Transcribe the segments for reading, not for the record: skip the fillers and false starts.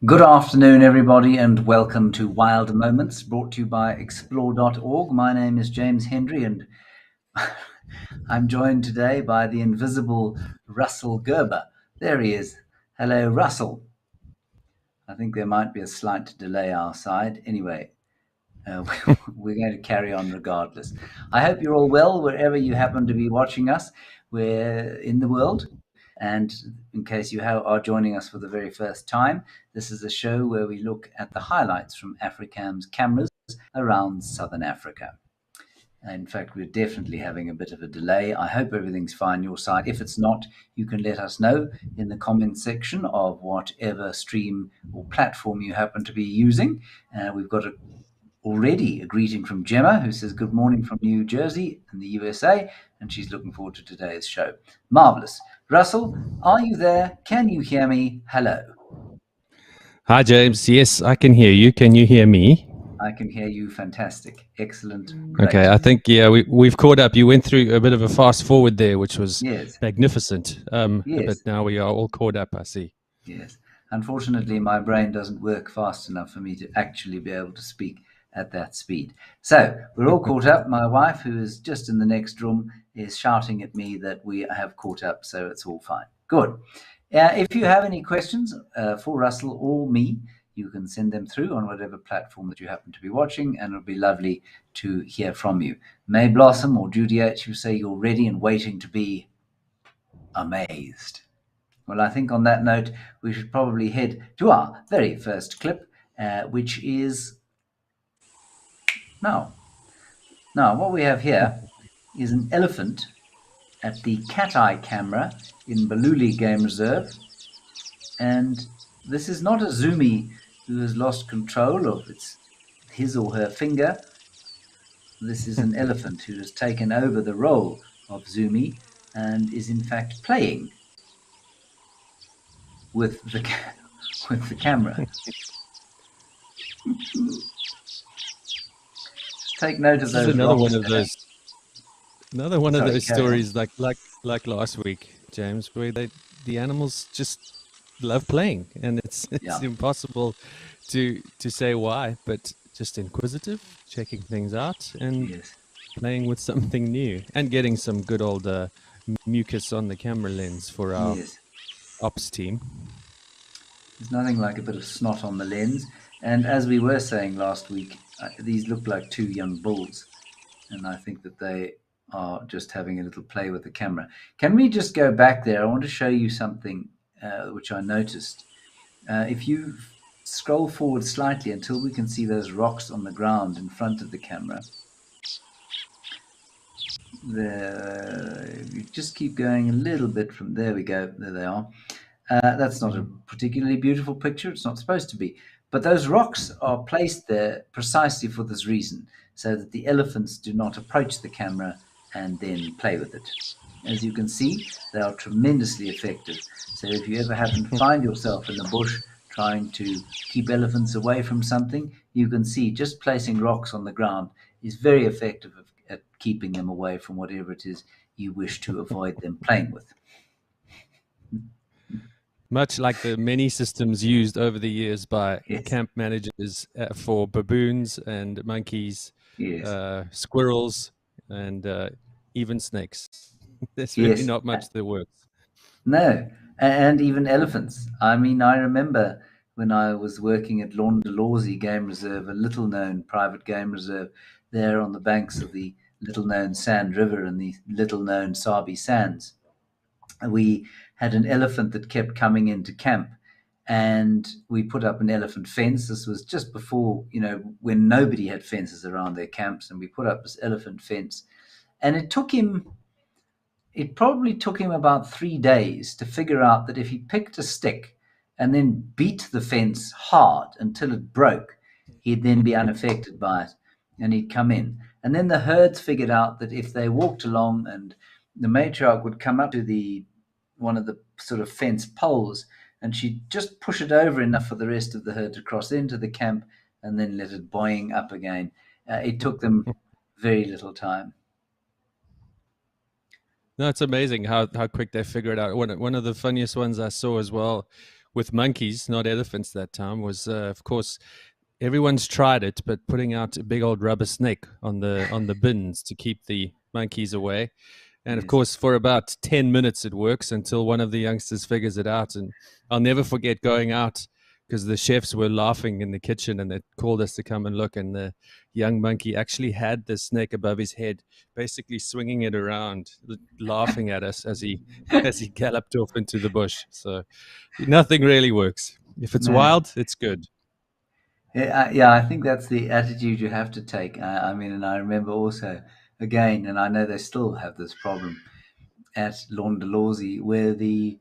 Good afternoon, everybody, and welcome to Wild Moments, brought to you by explore.org. My name is James Hendry, and I'm joined today by the invisible Russell Gerber. There he is. Hello, Russell. I think there might be a slight delay our side. Anyway, we're going to carry on regardless. I hope you're all well wherever you happen to be watching us. We're in the world. And in case you are joining us for the very first time, this is a show where we look at the highlights from Africam's cameras around Southern Africa. In fact, we're definitely having a bit of a delay. I hope everything's fine your side. If it's not, you can let us know in the comment section of whatever stream or platform you happen to be using. We've got already a greeting from Gemma, who says good morning from New Jersey in the USA, and she's looking forward to today's show. Marvelous. Russell, are you there? Can you hear me? Hello. Hi, James. Yes, I can hear you. Can you hear me? I can hear you. Fantastic. Excellent. Great. Okay, I think, we've caught up. You went through a bit of a fast forward there, which was magnificent. But now we are all caught up, I see. Yes. Unfortunately, my brain doesn't work fast enough for me to actually be able to speak at that speed. So we're all caught up. My wife, who is just in the next room, is shouting at me that we have caught up, so it's all fine. Good. If you have any questions for Russell or me, you can send them through on whatever platform that you happen to be watching, and it'll be lovely to hear from you. May Blossom or Judy H, you say you're ready and waiting to be amazed. Well, I think on that note, we should probably head to our very first clip, which is now. What we have here is an elephant at the Katmai camera in Baluli Game Reserve. And this is not a zoomy who has lost control of his or her finger. This is an elephant who has taken over the role of zoomy and is in fact playing with the camera. Take note of those. Another one of those stories like last week, James, where the animals just love playing, and it's impossible to say why, but just inquisitive, checking things out, and playing with something new, and getting some good old mucus on the camera lens for our ops team. There's nothing like a bit of snot on the lens. And as we were saying last week, these look like two young bulls, and I think that they are just having a little play with the camera. Can we just go back there? I want to show you something which I noticed. If you scroll forward slightly until we can see those rocks on the ground in front of the camera. You just keep going a little bit from there. We go. There they are. That's not a particularly beautiful picture. It's not supposed to be. But those rocks are placed there precisely for this reason, so that the elephants do not approach the camera and then play with it. As you can see, they are tremendously effective. So if you ever happen to find yourself in the bush trying to keep elephants away from something, you can see just placing rocks on the ground is very effective at keeping them away from whatever it is you wish to avoid them playing with. Much like the many systems used over the years by camp managers for baboons and monkeys, squirrels, and even snakes. There's really not much that works. No, and even elephants. I mean, I remember when I was working at Laundalawsy Game Reserve, a little-known private game reserve there on the banks of the little-known Sand River and the little-known Sabi Sands. We had an elephant that kept coming into camp, and we put up an elephant fence. This was just before, when nobody had fences around their camps, and we put up this elephant fence. And it probably took him about 3 days to figure out that if he picked a stick and then beat the fence hard until it broke, he'd then be unaffected by it, and he'd come in. And then the herds figured out that if they walked along and the matriarch would come up to one of the sort of fence poles, and she'd just push it over enough for the rest of the herd to cross into the camp and then let it boing up again. It took them very little time. No, it's amazing how quick they figure it out. One of the funniest ones I saw as well with monkeys, not elephants that time, was of course everyone's tried it, but putting out a big old rubber snake on the bins to keep the monkeys away. And of Yes. course, for about 10 minutes, it works until one of the youngsters figures it out. And I'll never forget going out because the chefs were laughing in the kitchen and they called us to come and look. And the young monkey actually had the snake above his head, basically swinging it around, laughing at us as he galloped off into the bush. So nothing really works. If it's No. wild, it's good. Yeah, I think that's the attitude you have to take. I mean, and I remember also, again, and I know they still have this problem at Laundalawsy, where the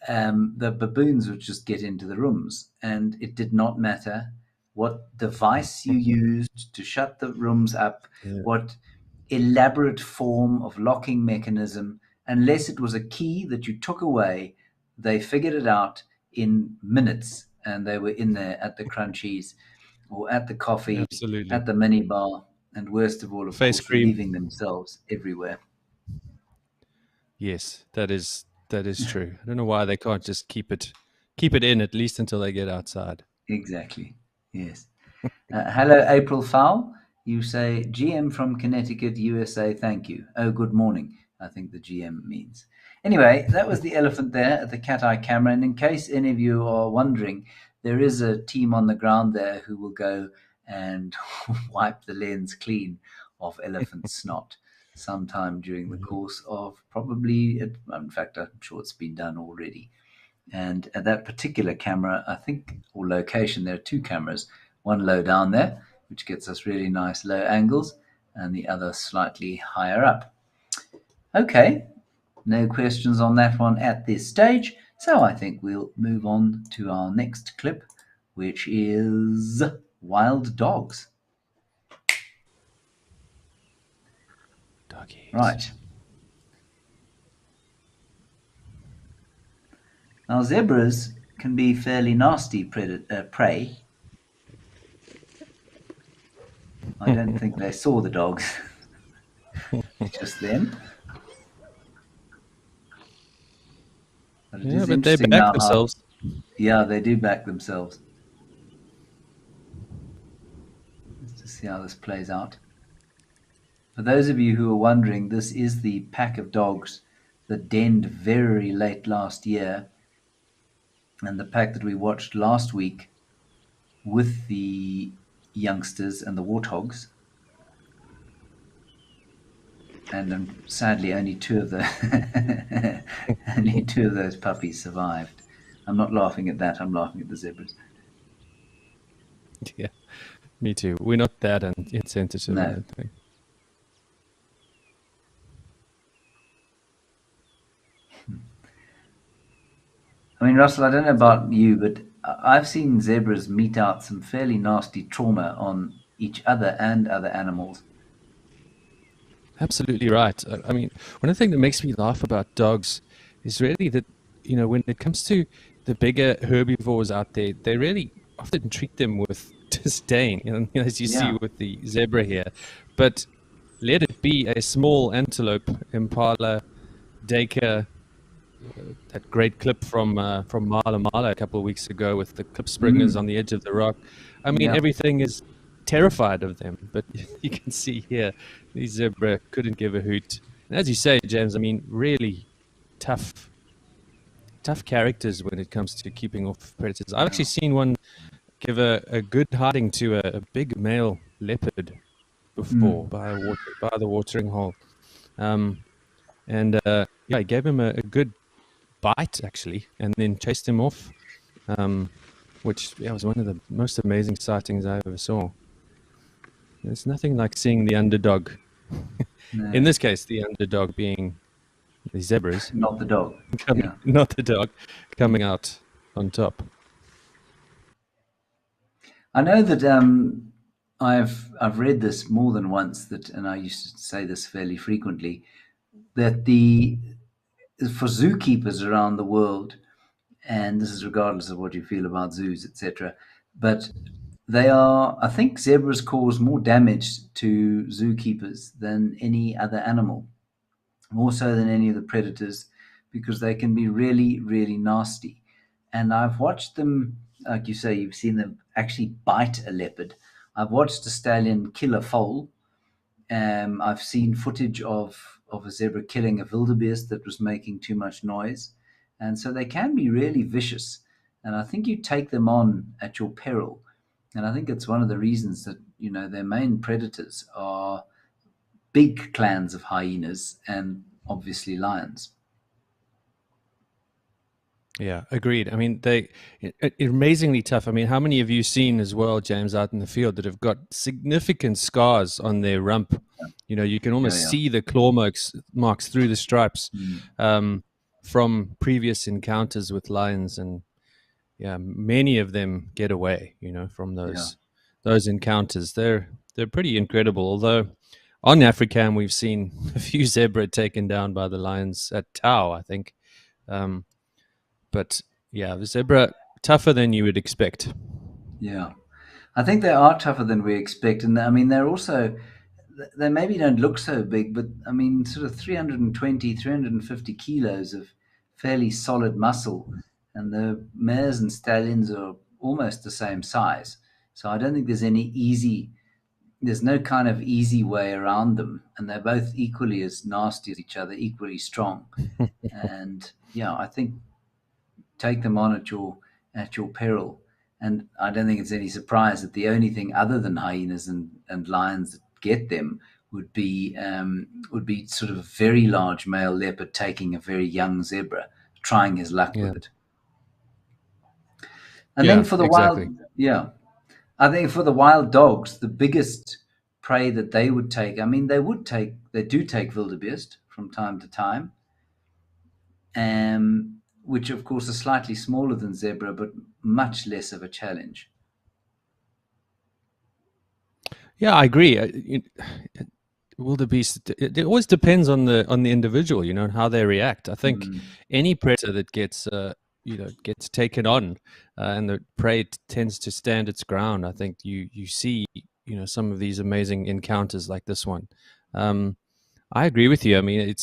baboons would just get into the rooms, and it did not matter what device you used to shut the rooms up, Yeah. what elaborate form of locking mechanism, unless it was a key that you took away, they figured it out in minutes, and they were in there at the crunchies or at the coffee, Absolutely. at the mini bar, and worst of all, of Face course, cream. leaving themselves everywhere. Yes, that is true. I don't know why they can't just keep it in at least until they get outside. Exactly. Yes. Hello, April Fowl. You say, GM from Connecticut, USA, thank you. Oh, good morning, I think the GM means. Anyway, that was the elephant there at the Cat Eye camera. And in case any of you are wondering, there is a team on the ground there who will go and wipe the lens clean of elephant snot sometime during the course of probably, in fact, I'm sure it's been done already. And at that particular camera, I think, or location, there are two cameras, one low down there, which gets us really nice low angles, and the other slightly higher up. Okay, no questions on that one at this stage. So I think we'll move on to our next clip, which is wild dogs. Doggies. Right. Now, zebras can be fairly nasty prey. I don't think they saw the dogs just then. But it Yeah, is but they interesting back now how, themselves. yeah, they do back themselves. Let's just see how this plays out. For those of you who are wondering, this is the pack of dogs that denned very late last year, and the pack that we watched last week with the youngsters and the warthogs. And sadly, only two of the only two of those puppies survived. I'm not laughing at that. I'm laughing at the zebras. Yeah, me too. We're not that insensitive, I No. don't think. I mean, Russell, I don't know about you, but I've seen zebras mete out some fairly nasty trauma on each other and other animals. Absolutely right. I mean, one of the things that makes me laugh about dogs is really that, when it comes to the bigger herbivores out there, they really often treat them with disdain, as you see Yeah. with the zebra here. But let it be a small antelope, impala, duiker, that great clip from Mala Mala a couple of weeks ago with the clip on the edge of the rock. I mean, Yeah. everything is terrified of them, but you can see here, these zebra couldn't give a hoot. And as you say, James, I mean, really tough characters when it comes to keeping off predators. I've actually seen one give a good hiding to a big male leopard before by the watering hole. And yeah, I gave him a good bite actually, and then chased him off, which was one of the most amazing sightings I ever saw. There's nothing like seeing the underdog. In No, this case, the underdog being the zebras, not the dog. Yeah. not the dog, coming out on top. I know that I've read this more than once that, and I used to say this fairly frequently, that the for zookeepers around the world, and this is regardless of what you feel about zoos, etc., but they are, I think, zebras cause more damage to zookeepers than any other animal, more so than any of the predators, because they can be really, really nasty. And I've watched them, like you say, you've seen them actually bite a leopard. I've watched a stallion kill a foal. I've seen footage of a zebra killing a wildebeest that was making too much noise. And so they can be really vicious. And I think you take them on at your peril. And I think it's one of the reasons that, their main predators are big clans of hyenas and obviously lions. Yeah, agreed. I mean, amazingly tough. I mean, how many have you seen as well, James, out in the field that have got significant scars on their rump? You can Yeah, almost yeah. see the claw marks through the stripes Mm, from previous encounters with lions, and yeah, many of them get away. From yeah, those encounters. They're pretty incredible. Although on Africam, we've seen a few zebra taken down by the lions at Tau, I think. Um, but yeah, the zebra tougher than you would expect. yeah. I think they are tougher than we expect. And I mean, they're also, they maybe don't look so big, but I mean, sort of 320, 350 kilos of fairly solid muscle. And the mares and stallions are almost the same size. So I don't think there's no kind of easy way around them. And they're both equally as nasty as each other, equally strong. And yeah, I think take them on at your peril. And I don't think it's any surprise that the only thing other than hyenas and lions that get them would be sort of a very large male leopard taking a very young zebra, trying his luck Yeah, with it. And then yeah, for the exactly. wild, yeah, I think for the wild dogs, the biggest prey that they would take, I mean, they do take wildebeest from time to time, which of course are slightly smaller than zebra, but much less of a challenge. Yeah, I agree. Wildebeest. It always depends on the individual, and how they react. I think Mm, any predator that gets taken on, and the prey tends to stand its ground. I think you see some of these amazing encounters like this one. Um, I agree with you. I mean,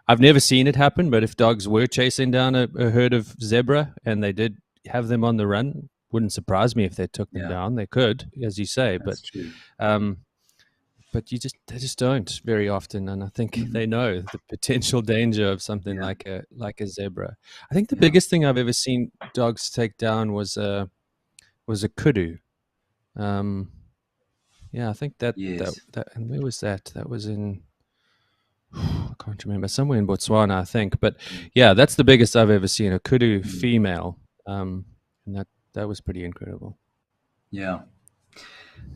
I've never seen it happen, but if dogs were chasing down a herd of zebra and they did have them on the run, wouldn't surprise me if they took them yeah, down. They could, as you say, that's true. um, but they just don't very often, and I think Mm-mm. they know the potential danger of something Yeah, like a zebra. I think the yeah, biggest thing I've ever seen dogs take down was a kudu. Um, yeah, I think yes. and where was that? That was in I can't remember, somewhere in Botswana, I think. But Mm, yeah, that's the biggest I've ever seen, a kudu mm, female, and that was pretty incredible. yeah.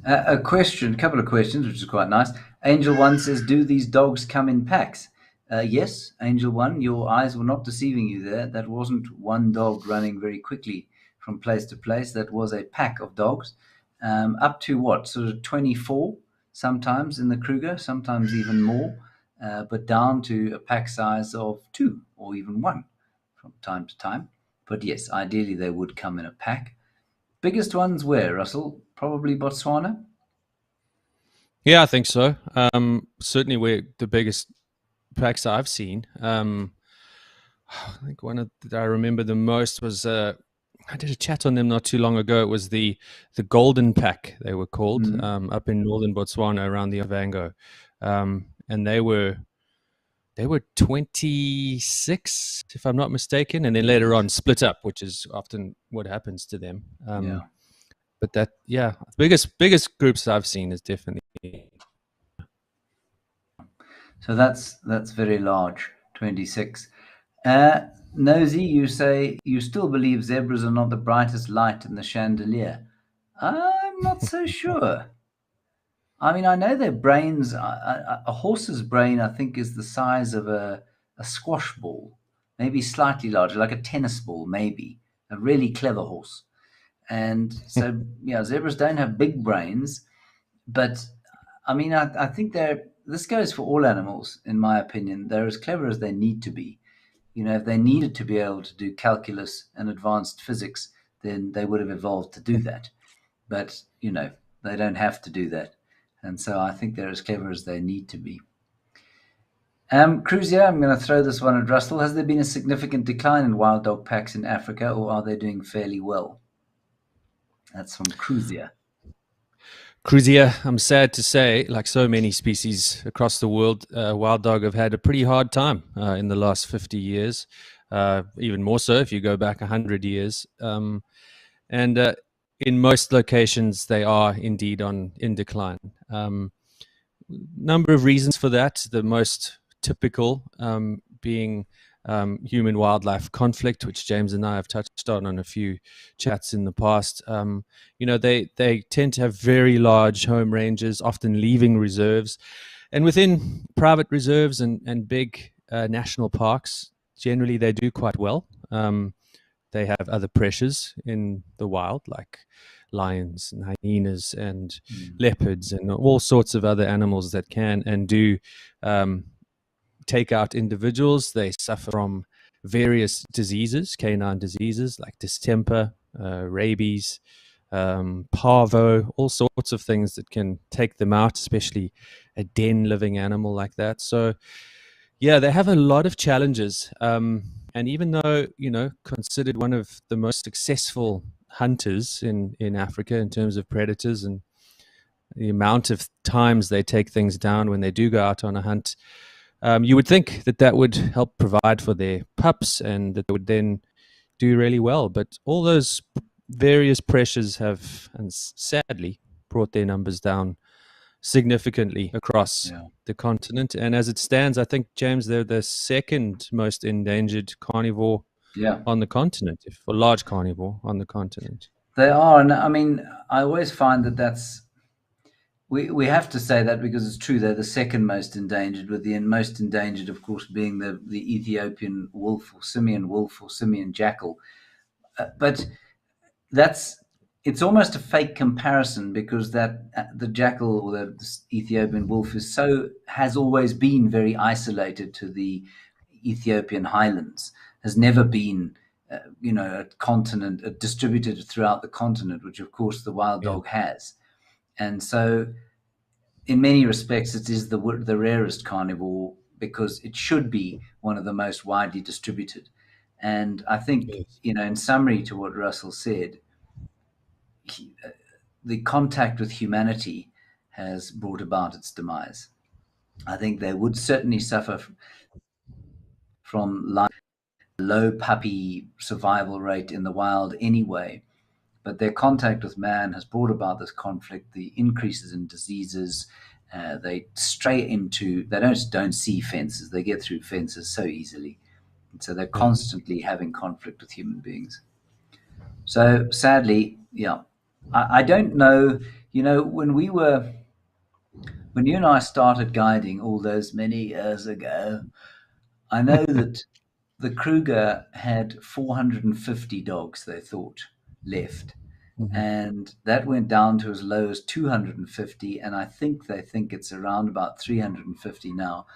A couple of questions, which is quite nice. Angel One says, "Do these dogs come in packs?" Yes, Angel One, your eyes were not deceiving you there. That wasn't one dog running very quickly from place to place. That was a pack of dogs, up to what, sort of 24, sometimes in the Kruger, sometimes even more, but down to a pack size of two or even one from time to time. But yes, ideally they would come in a pack. Biggest ones where, Russell? Probably Botswana. Yeah, I think so. Certainly, we're the biggest packs I've seen. I think one of that I remember the most was I did a chat on them not too long ago. It was the Golden Pack, they were called, Mm, up in northern Botswana around the Avango, and they were 26, if I'm not mistaken, and then later yes. on split up, which is often what happens to them. Yeah. But that, yeah, biggest groups I've seen is definitely. So that's very large. 26. Uh, Nosy, you say you still believe zebras are not the brightest light in the chandelier. I'm not so sure. I mean, I know their brains. A horse's brain, I think, is the size of a squash ball, maybe slightly larger, like a tennis ball, maybe. A really clever horse. And so, yeah, zebras don't have big brains, but I mean, I think this goes for all animals, in my opinion. They're as clever as they need to be. If they needed to be able to do calculus and advanced physics, then they would have evolved to do that. But, they don't have to do that. And so I think they're as clever as they need to be. Kruger, I'm going to throw this one at Russell. Has there been a significant decline in wild dog packs in Africa, or are they doing fairly well? That's from Kruger. Kruger, I'm sad to say, like so many species across the world, wild dog have had a pretty hard time in the last 50 years, even more so if you go back 100 years. And in most locations, they are indeed in decline. Number of reasons for that. The most typical being human wildlife conflict, which James and I have touched on a few chats in the past. They tend to have very large home ranges, often leaving reserves, and within private reserves and big national parks, generally they do quite well. They have other pressures in the wild, like lions and hyenas and leopards and all sorts of other animals that can and do take out individuals. They suffer from various diseases, canine diseases like distemper, rabies, parvo, all sorts of things that can take them out, especially a den living animal like that. So, yeah, they have a lot of challenges. And even though, considered one of the most successful hunters in Africa in terms of predators and the amount of times they take things down when they do go out on a hunt, you would think that would help provide for their pups and that they would then do really well. But all those various pressures have, and sadly, brought their numbers down significantly across the continent. And as it stands, I think, James, they're the second most endangered carnivore on the continent, for large carnivore on the continent. They are. And I mean, I always find that's, we have to say that because it's true, they're the second most endangered, with the most endangered, of course, being the Ethiopian wolf or simian jackal. But it's almost a fake comparison, because that the jackal or the Ethiopian wolf has always been very isolated to the Ethiopian highlands, has never been a continent, distributed throughout the continent, which of course the wild dog has. And so in many respects it is the rarest carnivore, because it should be one of the most widely distributed. And I think, in summary to what Russell said, the contact with humanity has brought about its demise. I think they would certainly suffer from low puppy survival rate in the wild anyway, but their contact with man has brought about this conflict, the increases in diseases. They don't see fences. They get through fences so easily. And so they're constantly having conflict with human beings. So sadly, I don't know, when you and I started guiding all those many years ago, I know that the Kruger had 450 dogs, they thought, left. Mm-hmm. And that went down to as low as 250. And I think they think it's around about 350 now.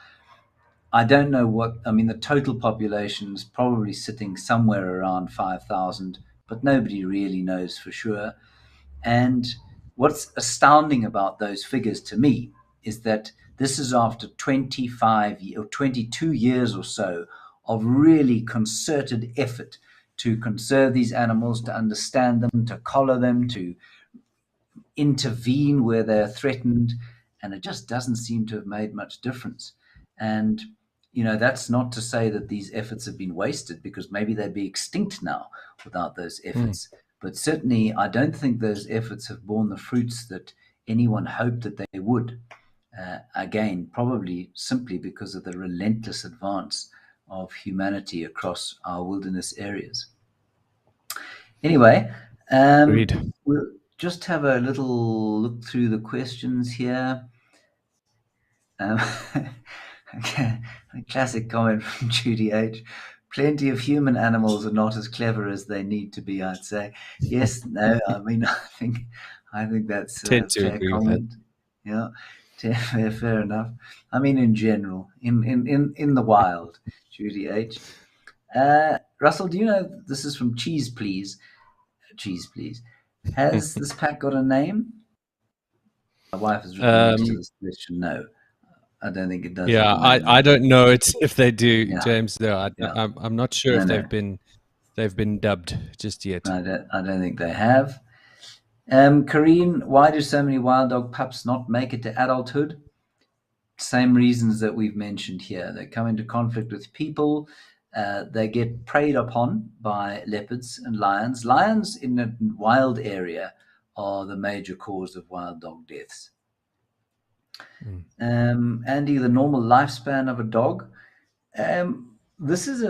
I don't know the total population is probably sitting somewhere around 5,000, but nobody really knows for sure. And what's astounding about those figures to me is that this is after 25 or 22 years or so of really concerted effort to conserve these animals, to understand them, to collar them, to intervene where they're threatened. And it just doesn't seem to have made much difference. And, that's not to say that these efforts have been wasted, because maybe they'd be extinct now without those efforts. But certainly, I don't think those efforts have borne the fruits that anyone hoped that they would. Again, probably simply because of the relentless advance of humanity across our wilderness areas. Anyway, we'll just have a little look through the questions here. Okay, a classic comment from Judy H. Plenty of human animals are not as clever as they need to be, I'd say. Yes, no, I think that's a fair comment. Yeah, fair enough. In general, in the wild, Judy H. Russell, do you know, this is from Cheese Please. Has this pack got a name? My wife has written to this question. No. I don't think it does at Yeah, the moment. I don't know it if they do, Yeah, James. Though yeah. I'm not sure No, if no. they've been dubbed just yet. I don't think they have. Karine, why do so many wild dog pups not make it to adulthood? Same reasons that we've mentioned here. They come into conflict with people. They get preyed upon by leopards and lions. Lions in a wild area are the major cause of wild dog deaths. Andy, the normal lifespan of a dog. This is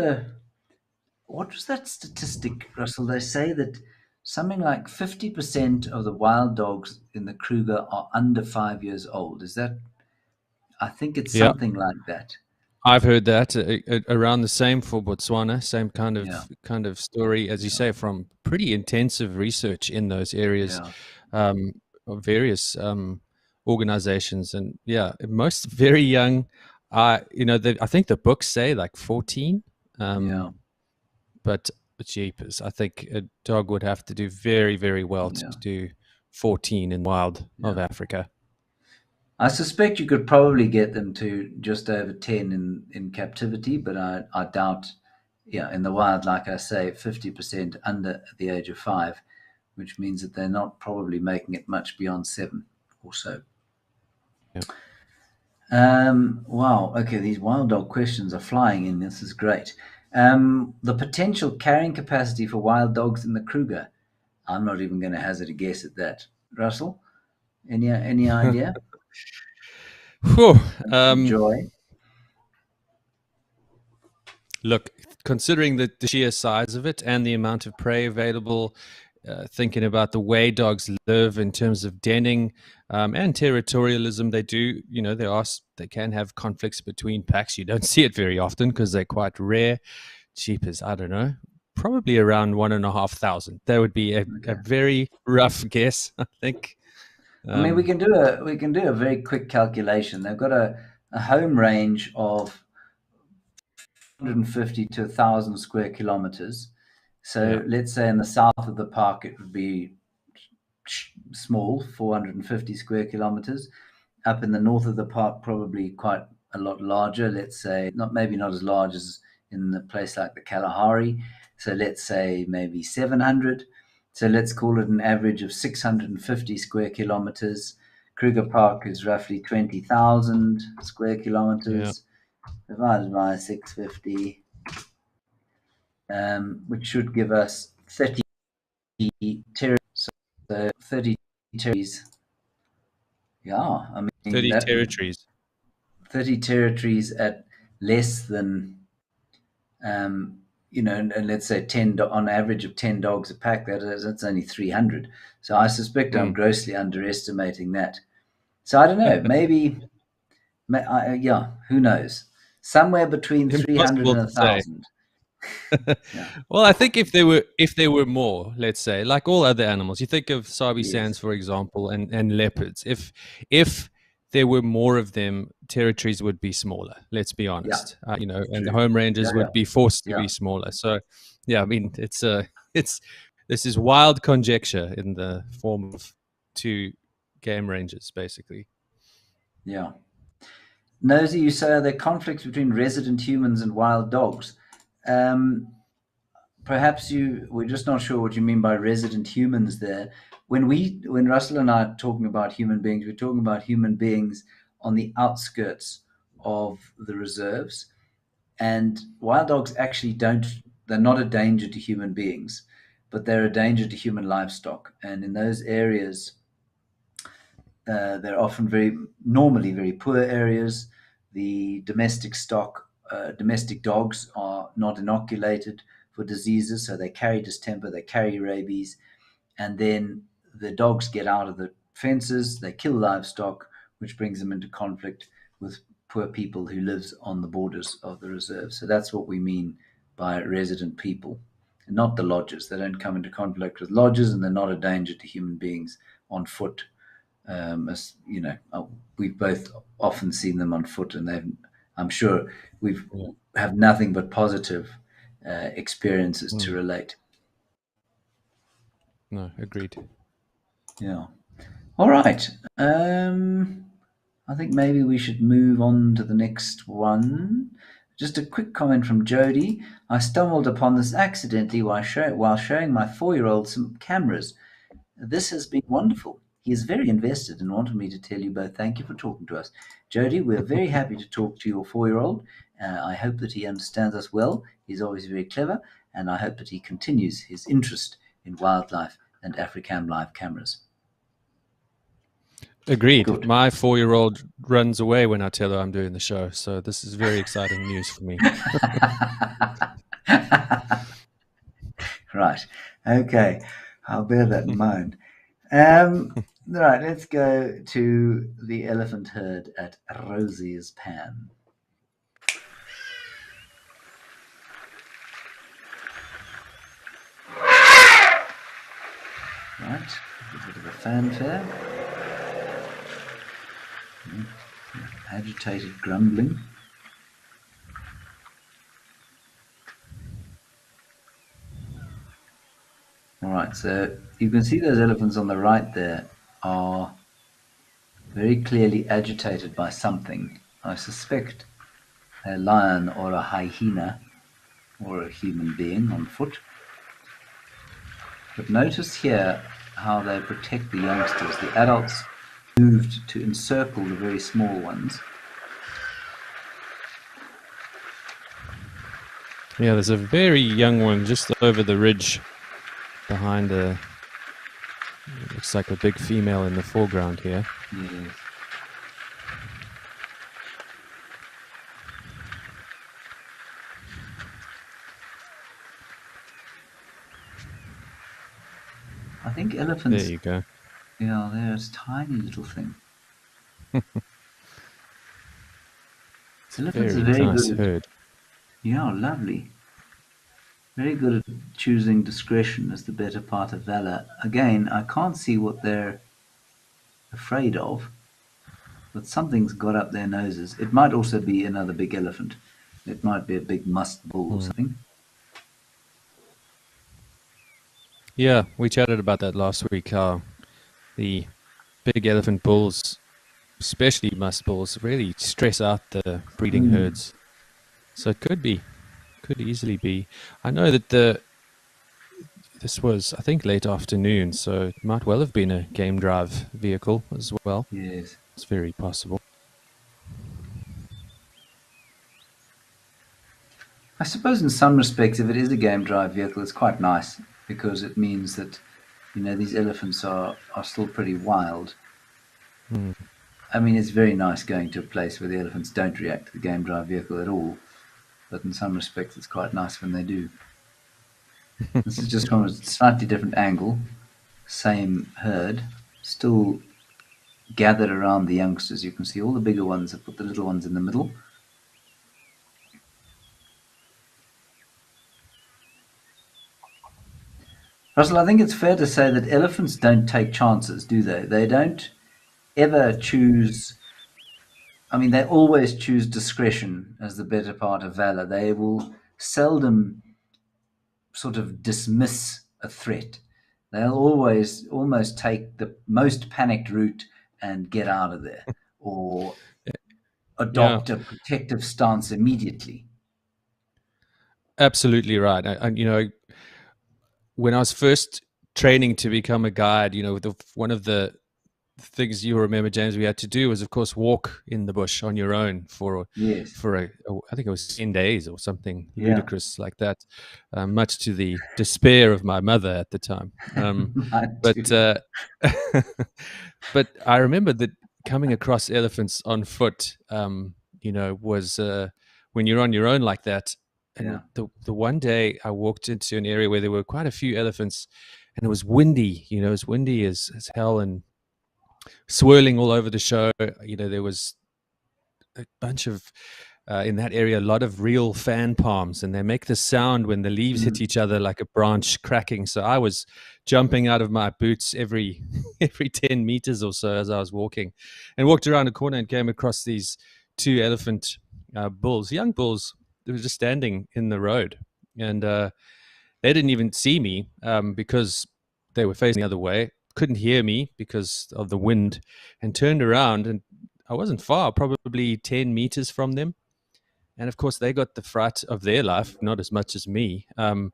what was that statistic, Russell? They say that something like 50% of the wild dogs in the Kruger are under 5 years old. Is that, I think it's Yeah, something like that. I've heard that around the same for Botswana, same Yeah, kind of story, as you yeah, say, from pretty intensive research in those areas, yeah, of various organizations, and yeah, most very young. I think the books say like 14, yeah, but jeepers, I think a dog would have to do very, very well to yeah, do 14 in the wild of yeah. Africa. I suspect you could probably get them to just over 10 in captivity, but I doubt, yeah, in the wild, like I say, 50% under the age of 5, which means that they're not probably making it much beyond 7 or so. Yeah. Wow. Okay, these wild dog questions are flying in. This is great. The potential carrying capacity for wild dogs in the Kruger. I'm not even going to hazard a guess at that. Russell, any idea? Whew. Joy. Look, considering the sheer size of it and the amount of prey available, thinking about the way dogs live in terms of denning and territorialism, they do, they can have conflicts between packs. You don't see it very often because they're quite rare. Cheapers, I don't know, probably around 1,500. That would be a Okay. very rough guess, I think. I mean, we can do a very quick calculation. They've got a home range of 150 to 1,000 square kilometers. Yeah. So let's say in the south of the park, it would be small, 450 square kilometers. Up in the north of the park, probably quite a lot larger. Let's say maybe not as large as in a place like the Kalahari. So let's say maybe 700. So let's call it an average of 650 square kilometers. Kruger Park is roughly 20,000 square Yeah. kilometers divided by 650, which should give us 30 territories. So 30 territories. Yeah, I mean 30 that territories. 30 territories at less than and let's say 10 on average of 10 dogs a pack. That's only 300. So I suspect I'm Mm. grossly underestimating that. So I don't know. Maybe, yeah. Who knows? Somewhere between 300 Impossible and to say. 1,000. Yeah. Well, I think if there were more, let's say, like all other animals, you think of Sabi Yes. sands, for example, and leopards. If there were more of them, territories would be smaller. Let's be Yeah. honest. And the True. home Yeah. ranges Yeah. would be forced to Yeah. be smaller. So, yeah, I mean, it's this is wild conjecture in the form of two game ranges, basically. Yeah. Nosy, you say, are there conflicts between resident humans and wild dogs? Um, Perhaps we're just not sure what you mean by resident humans there. When Russell and I are talking about human beings, we're talking about human beings on the outskirts of the reserves. And wild dogs actually they're not a danger to human beings, but they're a danger to human livestock. And in those areas, they're often normally very poor areas. The domestic dogs are not inoculated for diseases, so they carry distemper, they carry rabies, and then the dogs get out of the fences, they kill livestock, which brings them into conflict with poor people who lives on the borders of the reserve. So that's what we mean by resident people, and not the lodges. They don't come into conflict with lodges, and they're not a danger to human beings on foot. As you know, we've both often seen them on foot, and I'm sure we've Yeah. have nothing but positive experiences to Mm. relate. No, agreed. Yeah. All right. Um, I think maybe we should move on to the next one. Just a quick comment from Jody. I stumbled upon this accidentally while showing my 4-year-old some cameras. This has been wonderful. He is very invested and wanted me to tell you both thank you for talking to us. Jody, we're very happy to talk to your 4-year-old. I hope that he understands us well. He's always very clever, and I hope that he continues his interest in wildlife and Africam live cameras. Agreed. Good. My 4-year-old runs away when I tell her I'm doing the show, so this is very exciting news for me. Right. Okay. I'll bear that in mind. Right. Let's go to the elephant herd at Rosie's Pan. Right. A bit of a fanfare. Agitated grumbling. All right, so you can see those elephants on the right there are very clearly agitated by something. I suspect a lion or a hyena or a human being on foot. But notice here how they protect the youngsters. The adults moved to encircle the very small ones. Yeah, there's a very young one just over the ridge behind the, looks like a big female in the foreground here. Yes. I think elephants. There you go. Yeah, there's a tiny little thing. Elephants Very are very nice good. herd. Yeah, lovely. Very good at choosing discretion as the better part of valor. Again, I can't see what they're afraid of, but something's got up their noses. It might also be another big elephant. It might be a big musk bull or something. Yeah, we chatted about that last week, how the big elephant bulls, especially musk bulls, really stress out the breeding herds. So it could easily be. I know that this was, I think, late afternoon, so it might well have been a game drive vehicle as well. Yes. It's very possible. I suppose in some respects, if it is a game drive vehicle, it's quite nice because it means that, these elephants are still pretty wild. I mean, it's very nice going to a place where the elephants don't react to the game drive vehicle at all. But in some respects, it's quite nice when they do. This is just from a slightly different angle. Same herd, still gathered around the youngsters. You can see all the bigger ones have put the little ones in the middle. Russell, I think it's fair to say that elephants don't take chances, do they? They don't ever choose. I mean, they always choose discretion as the better part of valor. They will seldom sort of dismiss a threat. They'll always almost take the most panicked route and get out of there, or adopt a protective stance immediately. Absolutely right. When I was first training to become a guide, one of the things you remember, James, we had to do was, of course, walk in the bush on your own for I think it was 10 days or something ludicrous like that, much to the despair of my mother at the time. But I remember that coming across elephants on foot, was when you're on your own like that. And the one day I walked into an area where there were quite a few elephants, and it was windy. It was windy as hell and swirling all over the show. There was a bunch of in that area, a lot of real fan palms, and they make the sound when the leaves hit each other like a branch cracking. So I was jumping out of my boots every 10 meters or so as I was walking, and walked around a corner and came across these two elephant bulls, young bulls. They were just standing in the road, and they didn't even see me because they were facing the other way, couldn't hear me because of the wind, and turned around and wasn't far, probably 10 meters from them. And of course, they got the fright of their life, not as much as me. And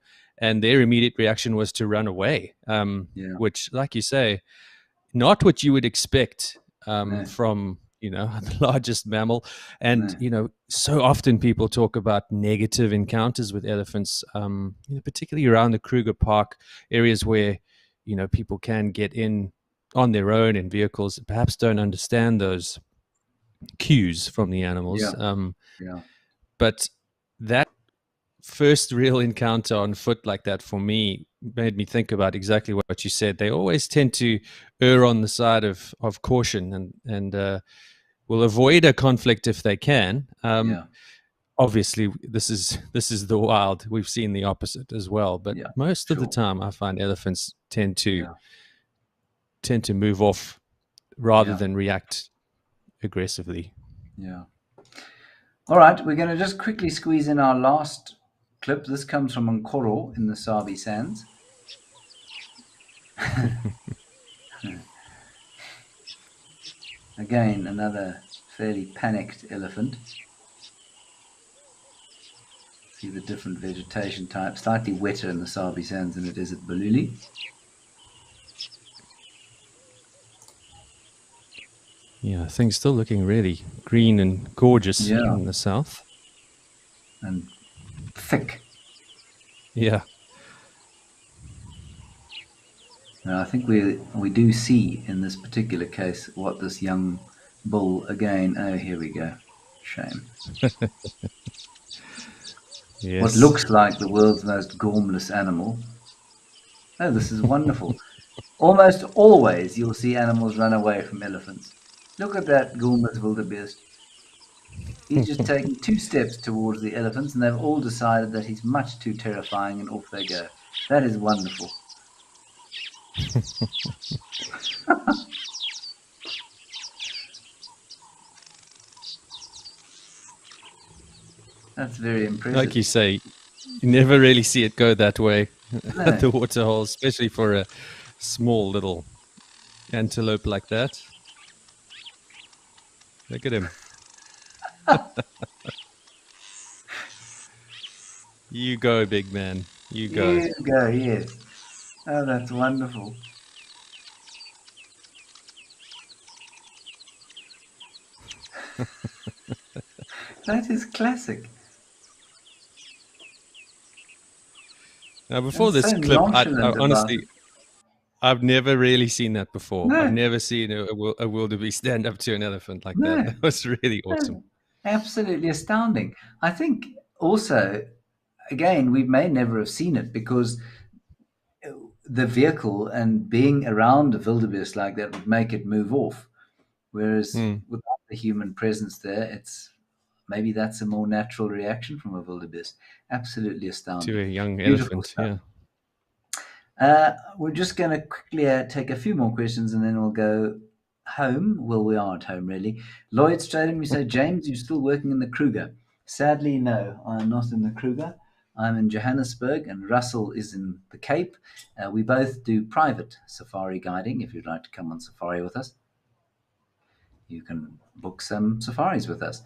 their immediate reaction was to run away, which, like you say, not what you would expect from, the largest mammal. And, so often people talk about negative encounters with elephants, particularly around the Kruger Park areas where, people can get in on their own in vehicles, perhaps don't understand those cues from the animals. But that first real encounter on foot like that for me made me think about exactly what you said. They always tend to err on the side of caution and will avoid a conflict if they can. Obviously, this is the wild. We've seen the opposite as well. But most of the time, I find elephants tend to move off rather than react aggressively. Yeah. All right, we're going to just quickly squeeze in our last clip. This comes from Nkoro in the Sabi Sands. Again, another fairly panicked elephant. See the different vegetation types. Slightly wetter in the Sabi Sands than it is at Bululi. Yeah, things still looking really green and gorgeous in the south. And thick. Yeah. Now, I think we do see in this particular case what this young bull again. Oh, here we go. Shame. Yes. What looks like the world's most gormless animal. Oh, this is wonderful. Almost always you'll see animals run away from elephants. Look at that gormless wildebeest. He's just taken 2 steps towards the elephants and they've all decided that he's much too terrifying and off they go. That is wonderful. That's very impressive. Like you say, you never really see it go that way at the waterhole, especially for a small little antelope like that. Look at him. You go, big man. You go. You go, yes. Oh, that's wonderful. That is classic. Now, before this clip, I honestly, I've never really seen that before. No. I've never seen a wildebeest stand up to an elephant like that. That was really awesome. Absolutely astounding. I think also, again, we may never have seen it because the vehicle and being around a wildebeest like that would make it move off. Whereas without the human presence there, maybe that's a more natural reaction from a wildebeest. Absolutely astounding. To a young elephant, stuff. We're just going to quickly take a few more questions and then we'll go home. Well, we are at home, really. Lloyd Straden, we say, James, you're still working in the Kruger. Sadly, no, I'm not in the Kruger. I'm in Johannesburg and Russell is in the Cape. We both do private safari guiding. If you'd like to come on safari with us, you can book some safaris with us.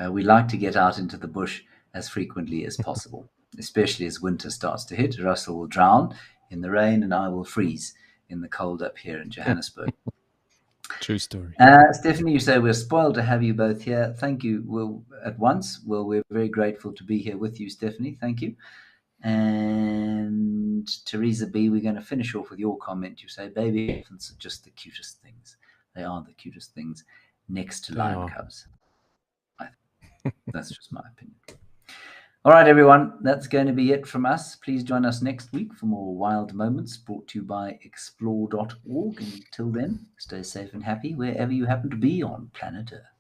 We like to get out into the bush as frequently as possible, especially as winter starts to hit. Russell will drown in the rain and I will freeze in the cold up here in Johannesburg. True story. Stephanie, you say we're spoiled to have you both here. Thank you. Well, at once. Well, we're very grateful to be here with you, Stephanie. Thank you. And Teresa B, we're going to finish off with your comment. You say baby elephants are just the cutest things. They are the cutest things next to lion cubs. That's just my opinion. All right, everyone, that's going to be it from us. Please join us next week for more Wild Moments brought to you by explore.org. Until then, stay safe and happy wherever you happen to be on planet Earth.